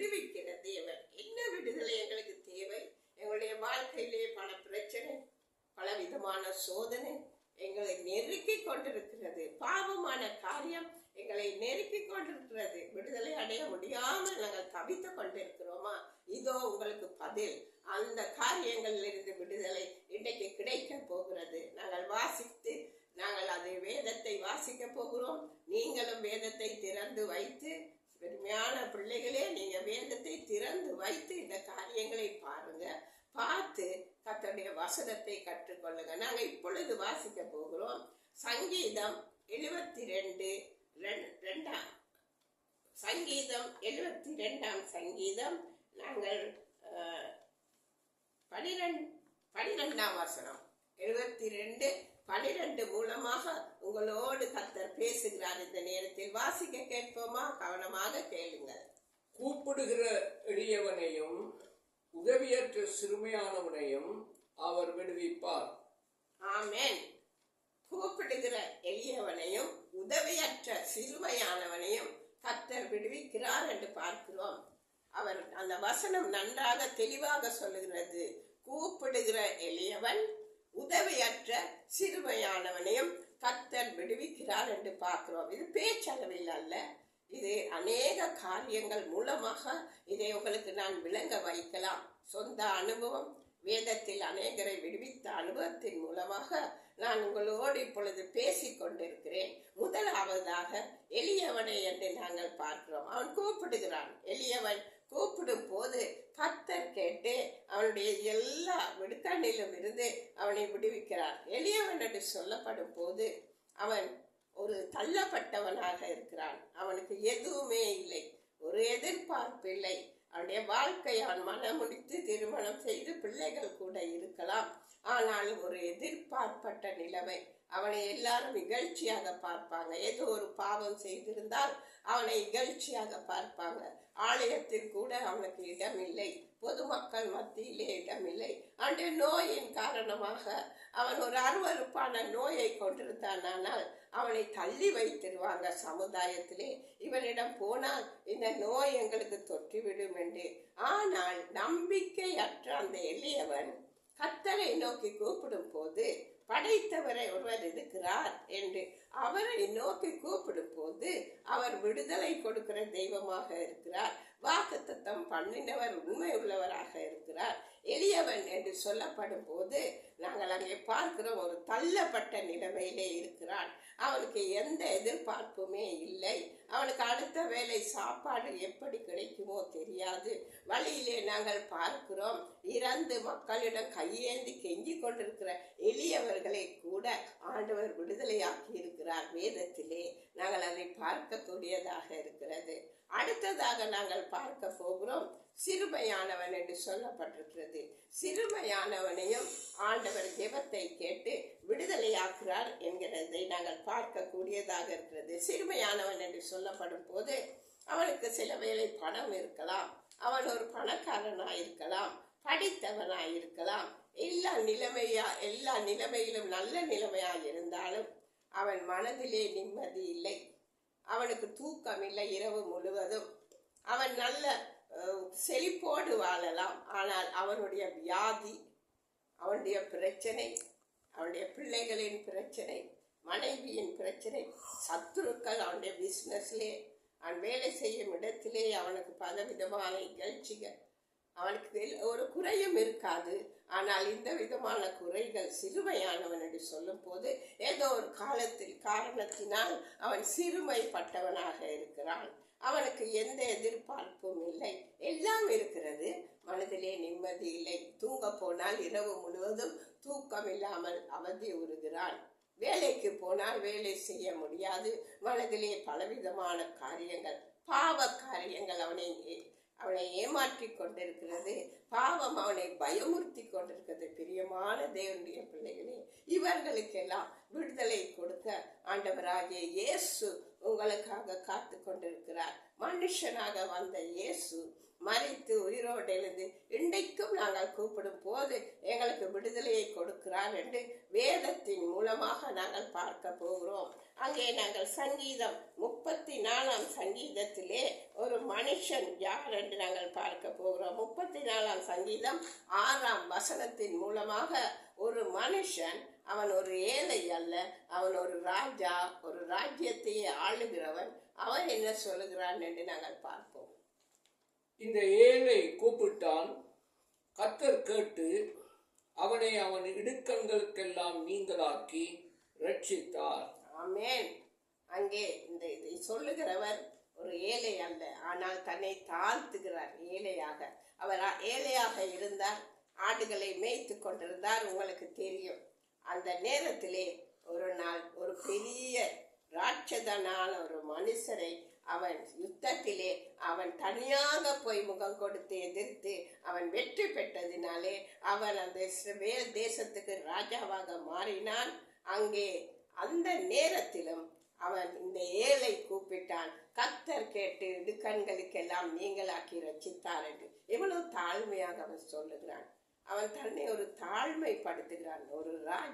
விடுவிக்கிற தேவன். என்ன விடுதலை எங்களுக்கு தேவை? எங்களுடைய வாழ்க்கையிலே பல பிரச்சனை, பல விதமான சோதனை எங்களை நெருக்கி கொண்டிருக்கிறது. பாவமான காரியம் எங்களை நெருக்கி கொண்டிருக்கிறது. விடுதலை அடைய முடியாமல் நாங்கள் தவித்து கொண்டிருக்கிறோமா? இதோ உங்களுக்கு பதில். அந்த காரியங்களில் இருந்து விடுதலை இன்றைக்கு கிடைக்க போகிறது. நாங்கள் வாசித்து நாங்கள் அதை வேதத்தை வாசிக்க போகிறோம். நீங்களும் வேதத்தை திறந்து வைத்து, பெருமையான பிள்ளைகளே, நீங்க வேதத்தை திறந்து வைத்து இந்த காரியங்களை பாருங்க. பார்த்து கர்த்தருடைய வசனத்தை கற்றுக்கொள்ளுங்க. நாங்க இப்பொழுது வாசிக்க போகிறோம் சங்கீதம் 72 சங்கீதம் 72 சங்கீதம். நாங்கள் 12 வசனம் 72:12 மூலமாக உங்களோடு கர்த்தர் பேசுகிறார். இந்த நேரத்தில் வாசிக்க கேட்போமா? கவனமாக கேளுங்கள். கூப்பிடுகிற எளியவனையும் உதவியற்ற சிறுமையானவனையும் அவர் விடுவிப்பார். ஆமென். கூப்பிடுகிற எளியவனையும் உதவியற்ற சிறுமையானவனையும் கர்த்தர் விடுவிக்கிறார் என்று பார்க்கிறோம். அவர் அந்த வசனம் நன்றாக தெளிவாக சொல்லுகிறது. கூப்பிடுகிற எளியவன் உதவியற்ற சிறுமையானவனையும் கர்த்தர் விடுவிக்கிறார் என்று பார்க்கிறோம். இது பேச்சளவில் அல்ல, இது அநேக காரியங்கள் மூலமாக இதை உங்களுக்கு நான் விளங்க வைக்கலாம். சொந்த அனுபவம், வேதத்தில் அநேகரை விடுவித்த அனுபவத்தின் மூலமாக நான் உங்களோடு இப்பொழுது பேசிக் கொண்டிருக்கிறேன். முதலாவதாக எளியவனை என்று நாங்கள் பார்க்கிறோம். அவன் கூப்பிடுகிறான். எளியவன் கூப்பிடும் போது கர்த்தர் கேட்டு அவனுடைய எல்லா விடுக்கண்ணிலும் இருந்து அவனை விடுவிக்கிறார். எளியவன் என்று சொல்லப்படும் போது அவன் ஒரு தள்ளப்பட்டவனாக இருக்கிறான். அவனுக்கு எதுவுமே இல்லை, ஒரு எதிர்பார்ப்பு இல்லை. அவனுடைய வாழ்க்கை, அவன் மனம் முடித்து திருமணம் செய்து பிள்ளைகள் கூட இருக்கலாம், ஆனாலும் ஒரு எதிர்பார்ப்பட்ட நிலைமை. அவனை எல்லாரும் இகழ்ச்சியாக பார்ப்பாங்க. ஏதோ ஒரு பாவம் செய்திருந்தால் அவனை இகழ்ச்சியாக பார்ப்பாங்க. ஆலயத்தில் கூட அவனுக்கு இடம் இல்லை, பொதுமக்கள் மத்தியிலே இடம் இல்லை. அந்த நோயின் காரணமாக அவன் ஒரு அருவருப்பான நோயை கொண்டிருந்தானால் அவனை தள்ளி வைத்திருவாங்க சமுதாயத்திலே. இவனிடம் போனால் இந்த நோய் எங்களுக்கு தொற்றிவிடும் என்று. ஆனால் நம்பிக்கையற்ற அந்த எளியவன் கர்த்தரை நோக்கி கூப்பிடும் போது, படைத்தவரை ஒருவர் இருக்கிறார் என்று அவரை நோக்கி கூப்பிடும் போது அவர் விடுதலை கொடுக்கிற தெய்வமாக இருக்கிறார். வாக்குத்தத்தம் பண்ணினவர் உண்மை உள்ளவராக இருக்கிறார். எளியவன் என்று சொல்லப்படும் போது நாங்கள் அங்கே பார்க்கிறோம், ஒரு தள்ளப்பட்ட நிலைமையிலே இருக்கிறான். அவனுக்கு எந்த எதிர்பார்ப்புமே இல்லை. அவனுக்கு அடுத்த வேளை சாப்பாடு எப்படி கிடைக்குமோ தெரியாது. வழியிலே நாங்கள் பார்க்கிறோம், இறந்து மக்களிடம் கையேந்தி கெஞ்சி கொண்டிருக்கிற எளியவர்களை கூட ஆண்டவர் விடுதலையாக்கி இருக்கிறார். வேதத்திலே நாங்கள் அதை பார்க்கக்கூடியதாக இருக்கிறது. அடுத்ததாக நாங்கள் பார்க்க போகிறோம் சிறுமையானவன் என்று சொல்லப்பட்டிருக்கிறது. சிறுமையானவனையும் ஆண்டவர் ஜெபத்தை கேட்டு விடுதலையாக்குறார் என்கிறதை நாங்கள் பார்க்கக்கூடியதாக இருக்கிறது. சிறுமையானவன் என்று சொல்லப்படும் போது அவனுக்கு சில வேளை பணம் இருக்கலாம், அவன் ஒரு பணக்காரனாயிருக்கலாம், படித்தவனாயிருக்கலாம். எல்லா நிலைமையிலும் நல்ல நிலைமையாக இருந்தாலும் அவன் மனதிலே நிம்மதி இல்லை, அவனுக்கு தூக்கம் இல்லை இரவு முழுவதும். அவன் நல்ல செழிப்போடு வாழலாம், ஆனால் அவனுடைய வியாதி, அவனுடைய பிரச்சனை, அவனுடைய பிள்ளைகளின் பிரச்சனை, மனைவியின் பிரச்சனை, சத்துருக்கள், அவனுடைய பிஸ்னஸ்லே, அவன் வேலை செய்யும் இடத்திலே அவனுக்கு பலவிதமான நிகழ்ச்சிகள், அவனுக்கு ஒரு குறையும் இருக்காது. ஆனால் இந்த விதமான குறைகள் சிறுமையானவன் என்று சொல்லும் போது ஏதோ ஒரு காரணத்தினால் அவன் சிறுமைப்பட்டவனாக இருக்கிறான். அவனுக்கு எந்த எதிர்பார்ப்பும் இல்லை, எல்லாம் இருக்கிறது, மனதிலே நிம்மதி இல்லை. தூங்க போனால் இரவு முழுவதும் தூக்கம் இல்லாமல் அவதி உறுகிறான். வேலைக்கு போனால் வேலை செய்ய முடியாது, மனதிலே பலவிதமான காரியங்கள், பாவ காரியங்கள் அவனை ஏமாற்றி கொண்டிருக்கிறது. பாவம் அவனை பயமுறுத்தி கொண்டிருக்கிறது. பிரியமான தேவனுடைய பிள்ளைகளே, இவர்களுக்கெல்லாம் விடுதலை கொடுக்க ஆண்டவராகிய இயேசு உங்களுக்காக காத்து கொண்டிருக்கிறார். மனுஷனாக வந்த இயேசு மரித்து உயிரோடு எழுந்து இன்றைக்கும் நாங்கள் கூப்பிடும் போது எங்களுக்கு விடுதலையை கொடுக்கிறார் என்று வேதத்தின் மூலமாக நாங்கள் பார்க்க போகிறோம். அங்கே நாங்கள் சங்கீதம் 34 சங்கீதத்திலே ஒரு மனுஷன் யார் என்று நாங்கள் பார்க்க போகிறோம். 34 சங்கீதம் 6 மூலமாக ஒரு மனுஷன், அவன் ஒரு ஏழை அல்ல, அவன் ஒரு ராஜா, ஒரு ராஜ்யத்தையே ஆளுகிறவன். அவன் என்ன சொல்லுகிறான் என்று நாங்கள் பார்ப்போம். இந்த ஏழை கூப்பிட்டான், கர்த்தர் கேட்டு அவனை அவன் இடுக்கண்களுக்கெல்லாம் நீங்களாக்கி ரட்சித்தார். ஆமென். அங்கே இதை சொல்லுகிறவர் ஒரு ஏழை அல்ல, ஆனால் தன்னை தாழ்த்துகிறார் ஏழையாக. அவர் ஏழையாக இருந்தார், ஆடுகளை மேய்த்து கொண்டிருந்தார். உங்களுக்கு தெரியும், அந்த நேரத்திலே ஒரு நாள் ஒரு பெரிய ராட்சதனான ஒரு மனுஷரை அவன் யுத்தத்திலே அவன் தனியாக போய் முகம் கொடுத்து எதிர்த்து அவன் வெற்றி பெற்றதினாலே அவன் அந்த இஸ்ரவேல் தேசத்துக்கு ராஜாவாக மாறினான். அங்கே அந்த நேரத்திலும் அவன் இந்த ஏழை கூப்பிட்டான், கர்த்தர் கேட்டு இடுக்கண்களுக்கெல்லாம் நீங்களாக்கி ரட்சித்தார் என்று. எவ்வளவு தாழ்மையாக அவன் சொல்லுகிறான். அவன் தன்னை ஒரு தாழ்மைப்படுத்துகிறான். ஒரு ராஜா